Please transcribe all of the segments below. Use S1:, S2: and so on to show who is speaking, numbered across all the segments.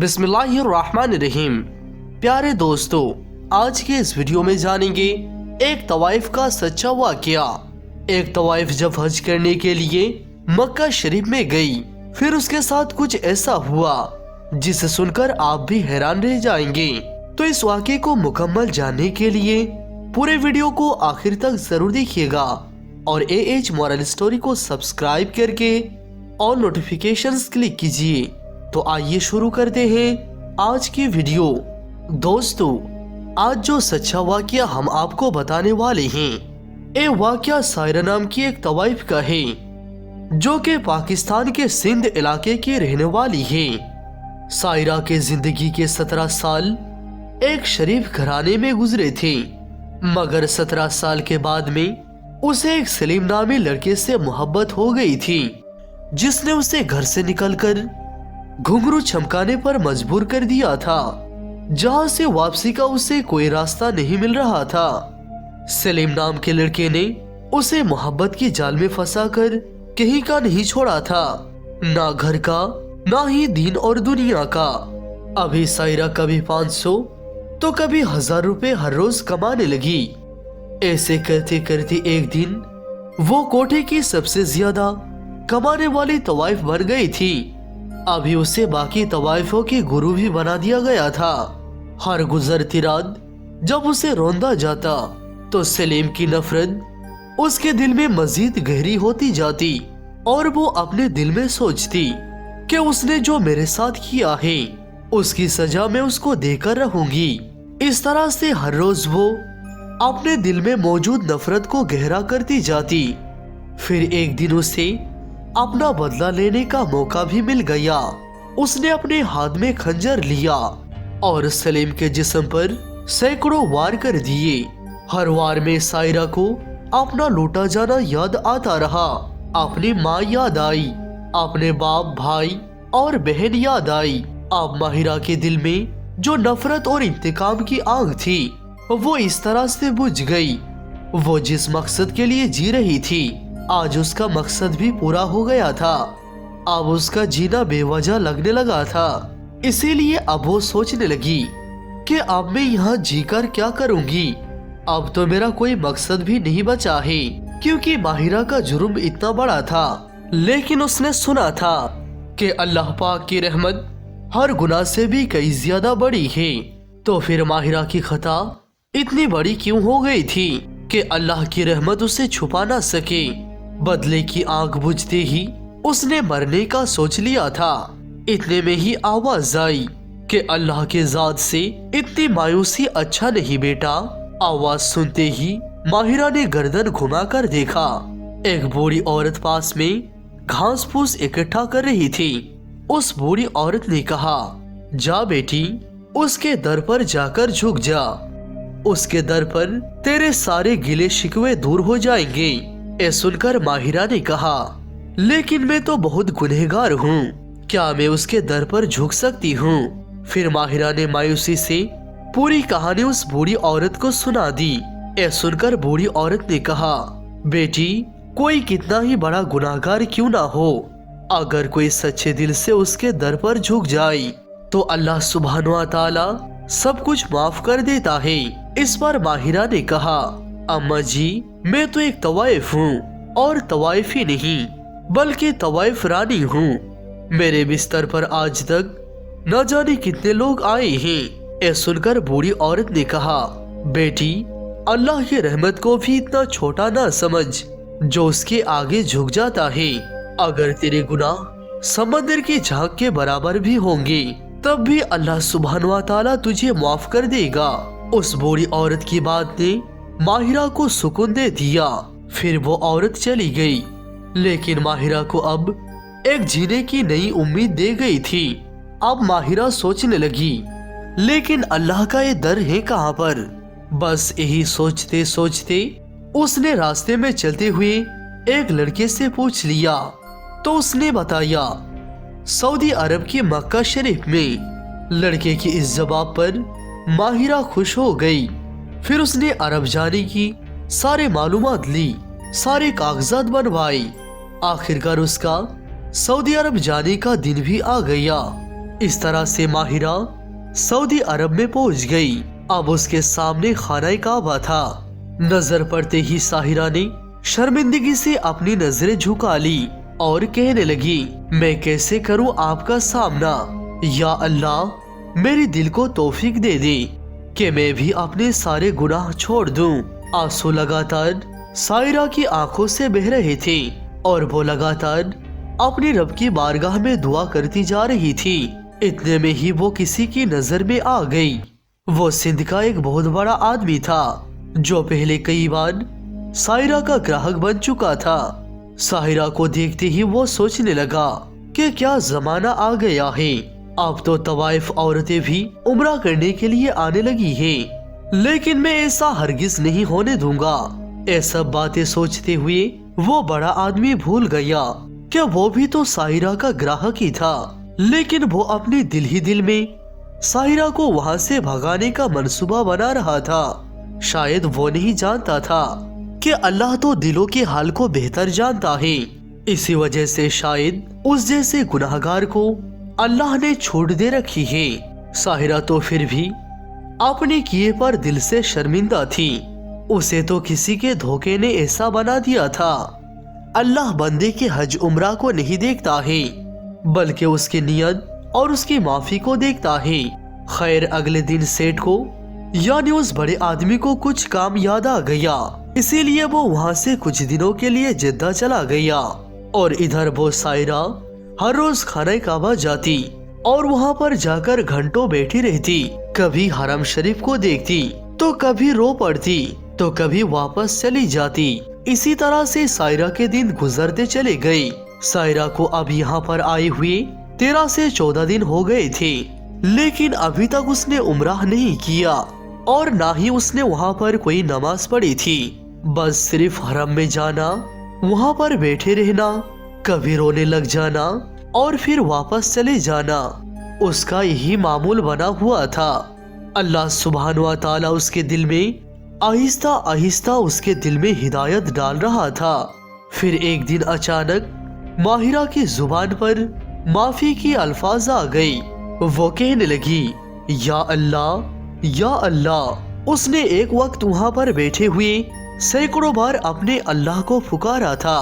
S1: बिस्मिल्लाहिर्रहमानिर्रहीम। प्यारे दोस्तों, आज के इस वीडियो में जानेंगे एक तवाइफ का सच्चा वाकया। एक तवाइफ जब हज करने के लिए मक्का शरीफ में गई, फिर उसके साथ कुछ ऐसा हुआ जिसे सुनकर आप भी हैरान रह जाएंगे। तो इस वाकये को मुकम्मल जानने के लिए पूरे वीडियो को आखिर तक जरूर देखिएगा और AH मॉरल स्टोरी को सब्सक्राइब करके और नोटिफिकेशंस क्लिक कीजिए। तो आइए शुरू करते हैं आज की वीडियो। दोस्तों, आज जो सच्चा वाकया हम आपको बताने वाले हैं, ये वाकया सायरा नाम की एक तवाइफ का है जो कि पाकिस्तान के सिंध इलाके की रहने वाली है। सायरा के जिंदगी के 17 साल एक शरीफ घराने में गुजरे थे, मगर 17 साल के बाद में उसे एक सलीम नामी लड़के से मोहब्बत हो गई थी, जिसने उसे घर से निकलकर घुंघरू चमकाने पर मजबूर कर दिया था, जहां से वापसी का उसे कोई रास्ता नहीं मिल रहा था। सलीम नाम के लड़के ने उसे मोहब्बत की जाल में फंसाकर कहीं का नहीं छोड़ा था, ना घर का ना ही दीन और दुनिया का। अभी सायरा कभी 500 तो कभी 1000 रुपए हर रोज कमाने लगी। ऐसे करते करते एक दिन वो कोठे की सबसे ज्यादा कमाने वाली तवाइफ बन गई थी। अभी उसे बाकी तवाइफों के गुरु भी बना दिया गया था। हर गुजरती रात जब उसे रोंदा जाता तो सलीम की नफरत उसके दिल में मजीद गहरी होती जाती और वो अपने दिल में सोचती कि उसने जो मेरे साथ किया है उसकी सजा मैं उसको देकर रहूंगी। इस तरह से हर रोज वो अपने दिल में मौजूद नफरत को गहरा करती जाती। फिर एक दिन उसे अपना बदला लेने का मौका भी मिल गया। उसने अपने हाथ में खंजर लिया और सलीम के जिस्म पर सैकड़ों वार कर दिए। हर वार में सायरा को अपना लूटा जाना याद आता रहा। अपनी माँ याद आई, अपने बाप, भाई और बहन याद आई। अब माहिरा के दिल में जो नफरत और इंतकाम की आग थी वो इस तरह से बुझ गई। वो जिस मकसद के लिए जी रही थी, आज उसका मकसद भी पूरा हो गया था। अब उसका जीना बेवजह लगने लगा था। इसीलिए अब वो सोचने लगी कि अब मैं यहाँ जीकर क्या करूँगी। अब तो मेरा कोई मकसद भी नहीं बचा है, क्योंकि माहिरा का जुर्म इतना बड़ा था। लेकिन उसने सुना था कि अल्लाह पाक की रहमत हर गुनाह से भी कई ज्यादा बड़ी है। तो फिर माहिरा की खता इतनी बड़ी क्यों हो गई थी कि अल्लाह की रहमत उसे छुपा ना सके। बदले की आग बुझते ही उसने मरने का सोच लिया था। इतने में ही आवाज आई कि अल्लाह के जात से इतनी मायूसी अच्छा नहीं बेटा। आवाज सुनते ही माहिरा ने गर्दन घुमाकर देखा। एक बूढ़ी औरत पास में घास फूस इकट्ठा कर रही थी। उस बूढ़ी औरत ने कहा, जा बेटी, उसके दर पर जाकर झुक जा। उसके दर पर तेरे सारे गिले शिकवे दूर हो जाएंगे। ये सुनकर माहिरा ने कहा, लेकिन मैं तो बहुत गुनहगार हूँ, क्या मैं उसके दर पर झुक सकती हूँ? फिर माहिरा ने मायूसी से पूरी कहानी उस बूढ़ी औरत को सुना दी। ये सुनकर बूढ़ी औरत ने कहा, बेटी, कोई कितना ही बड़ा गुनाहगार क्यों ना हो, अगर कोई सच्चे दिल से उसके दर पर झुक जाए तो अल्लाह सुब्हानो व तआला सब कुछ माफ कर देता है। इस पर माहिरा ने कहा, अम्मा जी, मैं तो एक तवाइफ हूँ और तवाइफ ही नहीं बल्कि तवाइफ रानी हूँ। मेरे बिस्तर पर आज तक न जाने कितने लोग आए हैं। ये सुनकर बूढ़ी औरत ने कहा, बेटी, अल्लाह की रहमत को भी इतना छोटा ना समझ जो उसके आगे झुक जाता है। अगर तेरे गुनाह समंदर की झाग के बराबर भी होंगे तब भी अल्लाह सुब्हानो व तआला तुझे माफ कर देगा। उस बूढ़ी औरत की बात ने माहिरा को सुकून दे दिया। फिर वो औरत चली गई, लेकिन माहिरा को अब एक जीने की नई उम्मीद दे गई थी। अब माहिरा सोचने लगी, लेकिन अल्लाह का ये दर है कहाँ पर? बस यही सोचते सोचते उसने रास्ते में चलते हुए एक लड़के से पूछ लिया, तो उसने बताया, सऊदी अरब की मक्का शरीफ में। लड़के की इस जवाब पर माहिरा खुश हो गई। फिर उसने अरब जाने की सारे मालूमात ली, सारे कागजात बनवाए। आखिरकार उसका सऊदी अरब जाने का दिन भी आ गया। इस तरह से माहिरा सऊदी अरब में पहुंच गई। अब उसके सामने खाना काबा था। नजर पड़ते ही साहिरा ने शर्मिंदगी से अपनी नजरें झुका ली और कहने लगी, मैं कैसे करूं आपका सामना? या अल्लाह, मेरे दिल को तौफीक दे दे कि मैं भी अपने सारे गुनाह छोड़ दूं। आंसू लगातार साहिरा की आंखों से बह रहे थे और वो लगातार अपने रब की बारगाह में दुआ करती जा रही थी। इतने में ही वो किसी की नजर में आ गई। वो सिंध का एक बहुत बड़ा आदमी था जो पहले कई बार साहिरा का ग्राहक बन चुका था। साहिरा को देखते ही वो सोचने लगा कि क्या जमाना आ गया है, अब तो तवाइफ औरतें भी उम्रा करने के लिए आने लगी हैं। लेकिन मैं ऐसा हरगिज नहीं होने दूंगा। ऐसा बातें सोचते हुए वो बड़ा आदमी भूल गया कि वो भी तो साहिरा का ग्राहक ही था। लेकिन वो अपने दिल ही दिल में साहिरा को वहां से भगाने का मंसूबा बना रहा था। शायद वो नहीं जानता था कि अल्लाह तो दिलों के हाल को बेहतर जानता है। इसी वजह से शायद उस जैसे गुनाहगार को अल्लाह ने छूट दे रखी है। साहिरा तो फिर भी अपने किए पर दिल से शर्मिंदा थी। उसे तो किसी के धोखे ने ऐसा बना दिया था। अल्लाह बंदे के हज उम्रा को नहीं देखता है, बल्कि उसकी नियत और उसकी माफी को देखता है। खैर, अगले दिन सेठ को यानी उस बड़े आदमी को कुछ काम याद आ गया, इसीलिए वो वहाँ से कुछ दिनों के लिए जिद्दा चला गया। और इधर वो साहिरा हर रोज खाना काबा जाती और वहाँ पर जाकर घंटों बैठी रहती। कभी हरम शरीफ को देखती तो कभी रो पड़ती तो कभी वापस चली जाती। इसी तरह से साहिरा के दिन गुजरते चले गए। साहिरा को अब यहाँ पर आए हुए 13 से 14 दिन हो गए थे, लेकिन अभी तक उसने उम्राह नहीं किया और ना ही उसने वहाँ पर कोई नमाज पढ़ी थी। बस सिर्फ हरम में जाना, वहाँ पर बैठे रहना, कभी रोने लग जाना और फिर वापस चले जाना, उसका यही मामूल बना हुआ था। अल्लाह सुब्हानहू व तआला उसके दिल में आहिस्ता आहिस्ता उसके दिल में हिदायत डाल रहा था। फिर एक दिन अचानक माहिरा की जुबान पर माफी की अल्फाज आ गई। वो कहने लगी, या अल्लाह या अल्लाह। उसने एक वक्त वहाँ पर बैठे हुए सैकड़ों बार अपने अल्लाह को पुकारा था।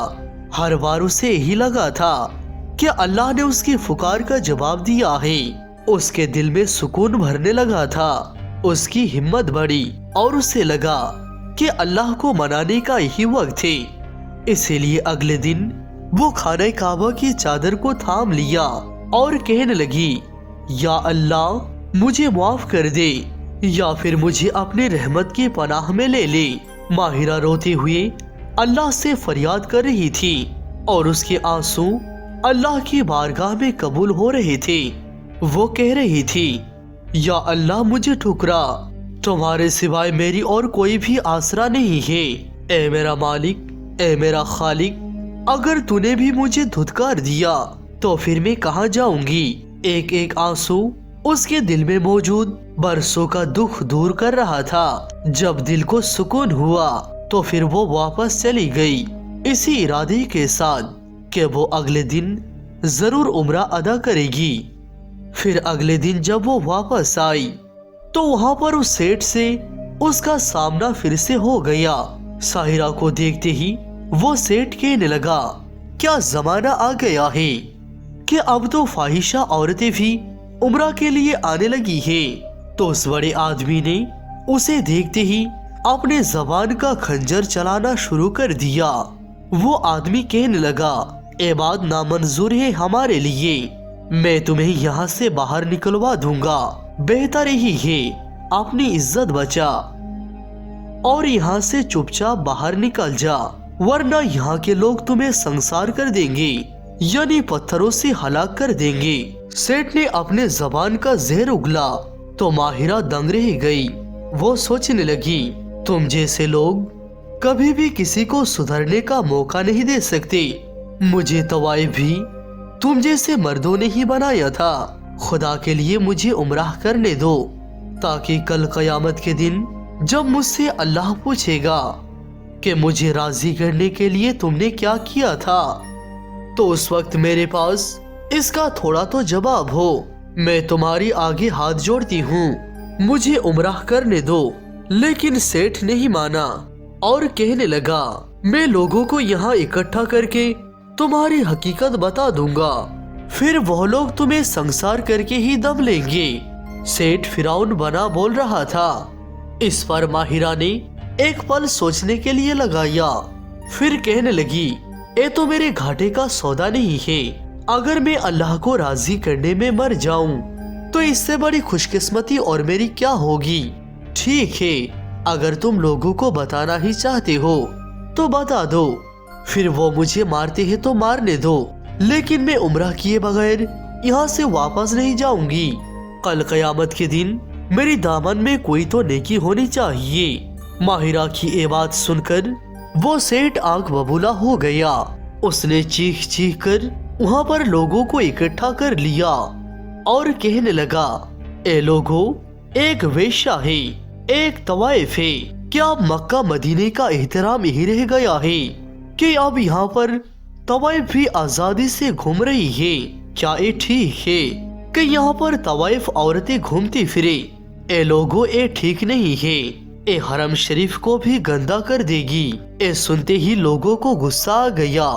S1: हर बार उसे यही लगा था कि अल्लाह ने उसकी पुकार का जवाब दिया है। उसके दिल में सुकून भरने लगा था। उसकी हिम्मत बढ़ी और उसे लगा कि अल्लाह को मनाने का यही वक्त है। इसीलिए अगले दिन वो खाने काबा की चादर को थाम लिया और कहने लगी, या अल्लाह, मुझे माफ कर दे या फिर मुझे अपने रहमत की पनाह में ले ले। माहिरा रोते हुए अल्लाह से फरियाद कर रही थी और उसके आंसू अल्लाह की बारगाह में कबूल हो रहे थे। वो कह रही थी, या अल्लाह, मुझे ठुकरा, तुम्हारे सिवाय मेरी और कोई भी आसरा नहीं है। ए मेरा मालिक, ए मेरा खालिक, अगर तूने भी मुझे धुतकार दिया तो फिर मैं कहाँ जाऊंगी। एक एक आंसू उसके दिल में मौजूद बरसों का दुख दूर कर रहा था। जब दिल को सुकून हुआ तो फिर वो वापस चली गई, इसी इरादे के साथ कि वो अगले दिन जरूर उम्रा अदा करेगी। फिर अगले दिन जब वो वापस आई तो वहाँ पर उस सेठ से उसका सामना फिर से हो गया। साहिरा को देखते ही वो सेठ कहने लगा, क्या जमाना आ गया है कि अब तो फाहिशा औरतें भी उम्रा के लिए आने लगी है। तो उस बड़े आदमी ने उसे देखते ही अपने जबान का खंजर चलाना शुरू कर दिया। वो आदमी कहने लगा, ये बात नामंजूर है हमारे लिए, मैं तुम्हें यहाँ से बाहर निकलवा दूंगा। बेहतर ही है अपनी इज्जत बचा और यहाँ से चुपचाप बाहर निकल जा, वरना यहाँ के लोग तुम्हें संसार कर देंगे, यानी पत्थरों से हलाक कर देंगे। सेठ ने अपने जबान का जहर उगला तो माहिरा दंग रह गई। वो सोचने लगी, तुम जैसे लोग कभी भी किसी को सुधरने का मौका नहीं दे सकते। मुझे तवाइफ भी तुम जैसे मर्दों ने ही बनाया था। खुदा के लिए मुझे उम्राह करने दो, ताकि कल कयामत के दिन जब मुझसे अल्लाह पूछेगा कि मुझे राजी करने के लिए तुमने क्या किया था, तो उस वक्त मेरे पास इसका थोड़ा तो जवाब हो। میں تمہاری آگے ہاتھ جوڑتی ہوں، مجھے عمرہ کرنے دو۔ لیکن سیٹھ نہیں مانا اور کہنے لگا میں لوگوں کو یہاں اکٹھا کر کے تمہاری حقیقت بتا دوں گا، پھر وہ لوگ تمہیں سنسار کر کے ہی دم لیں گے۔ سیٹھ فرعون بنا بول رہا تھا۔ اس پر ماہرہ نے ایک پل سوچنے کے لیے لگایا، پھر کہنے لگی اے تو میرے گھاٹے کا سودا نہیں ہے، اگر میں اللہ کو راضی کرنے میں مر جاؤں تو اس سے بڑی خوش قسمتی اور میری کیا ہوگی۔ ٹھیک ہے، اگر تم لوگوں کو بتانا ہی چاہتے ہو تو بتا دو، پھر وہ مجھے مارتے ہیں تو مارنے دو، لیکن میں عمرہ کیے بغیر یہاں سے واپس نہیں جاؤں گی۔ کل قیامت کے دن میری دامن میں کوئی تو نیکی ہونی چاہیے۔ ماہرہ کی یہ بات سن کر وہ سیٹھ آنکھ ببولا ہو گیا۔ اس نے چیخ چیخ کر وہاں پر لوگوں کو اکٹھا کر لیا اور کہنے لگا اے لوگو، ایک ویشہ ہے، ایک طوائف ہے، کیا اب مکہ مدینے کا احترام ہی رہ گیا ہے کہ اب یہاں پر طوائف بھی آزادی سے گھوم رہی ہے؟ کیا یہ ٹھیک ہے کہ یہاں پر طوائف عورتیں گھومتی پھرے؟ اے لوگو، اے ٹھیک نہیں ہے، اے حرم شریف کو بھی گندا کر دے گی۔ اے سنتے ہی لوگوں کو غصہ آ گیا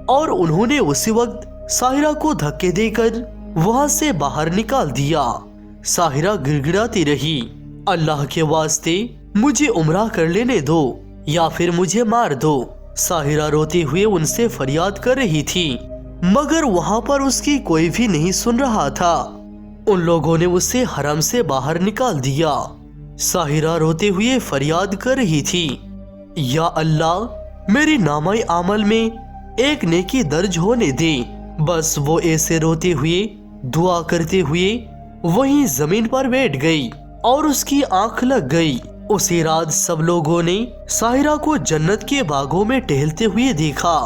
S1: اور انہوں نے اسی وقت ساحرہ کو دھکے دے کر وہاں سے باہر نکال دیا۔ ساحرہ گڑ گڑاتی رہی، اللہ کے واسطے مجھے عمرہ کر لینے دو یا پھر مجھے مار دو۔ ساحرہ روتے ہوئے ان سے فریاد کر رہی تھی، مگر وہاں پر اس کی کوئی بھی نہیں سن رہا تھا۔ ان لوگوں نے اسے حرم سے باہر نکال دیا۔ ساحرہ روتے ہوئے فریاد کر رہی تھی، یا اللہ، میری نامہ عمل میں ایک نیکی درج ہونے دے۔ بس وہ ایسے روتے ہوئے دعا کرتے ہوئے وہیں زمین پر بیٹھ گئی اور اس کی آنکھ لگ گئی۔ اسی رات سب لوگوں نے ساحرہ کو جنت کے باغوں میں ٹہلتے ہوئے دیکھا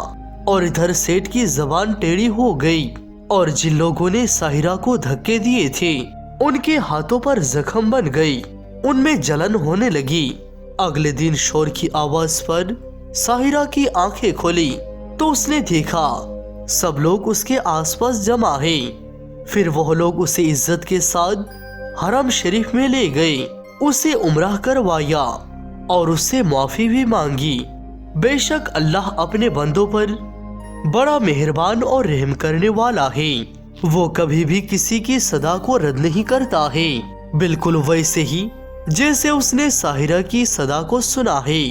S1: اور ادھر سیٹھ کی زبان ٹیڑھی ہو گئی، اور جن لوگوں نے ساحرہ کو دھکے دیے تھے ان کے ہاتھوں پر زخم بن گئی، ان میں جلن ہونے لگی۔ اگلے دن شور کی آواز پر ساحرہ کی آنکھیں کھولی تو اس نے دیکھا سب لوگ اس کے آس پاس جمع ہیں۔ پھر وہ لوگ اسے عزت کے ساتھ حرم شریف میں لے گئے، اسے عمرہ کروایا اور اس سے معافی بھی مانگی۔ بے شک اللہ اپنے بندوں پر بڑا مہربان اور رحم کرنے والا ہے، وہ کبھی بھی کسی کی صدا کو رد نہیں کرتا ہے، بالکل ویسے ہی جیسے اس نے ساحرہ کی صدا کو سنا ہے۔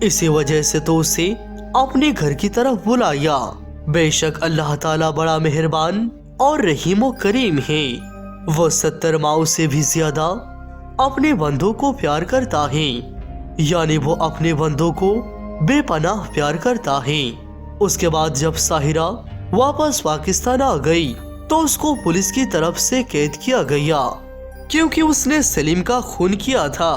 S1: اسی وجہ سے تو اسے اپنے گھر کی طرف بلایا۔ بے شک اللہ تعالیٰ بڑا مہربان اور رحیم و کریم ہے، وہ 70 ماؤں سے بھی زیادہ اپنے بندوں کو پیار کرتا ہے، یعنی وہ اپنے بندوں کو بے پناہ پیار کرتا ہے۔ اس کے بعد جب ساحرہ واپس پاکستان آ گئی تو اس کو پولیس کی طرف سے قید کیا گیا، کیونکہ اس نے سلیم کا خون کیا تھا،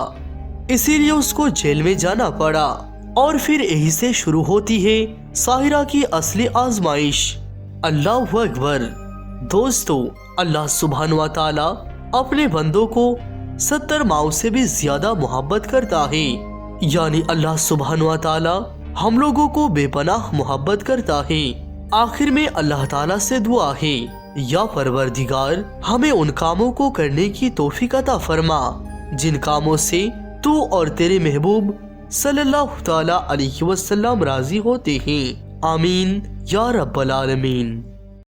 S1: اسی لیے اس کو جیل میں جانا پڑا۔ اور پھر یہی سے شروع ہوتی ہے ساحرہ کی اصلی آزمائش۔ اللہ اکبر۔ دوستو، اللہ سبحانہ و تعالی اپنے بندوں کو 70 ماؤں سے بھی زیادہ محبت کرتا ہے، یعنی اللہ سبحانہ و تعالی ہم لوگوں کو بے پناہ محبت کرتا ہے۔ آخر میں اللہ تعالی سے دعا ہے، یا پروردگار، ہمیں ان کاموں کو کرنے کی توفیق عطا فرما جن کاموں سے تو اور تیرے محبوب صلی اللہ تعالی علیہ وسلم راضی ہوتے ہیں۔ آمین یا رب العالمین۔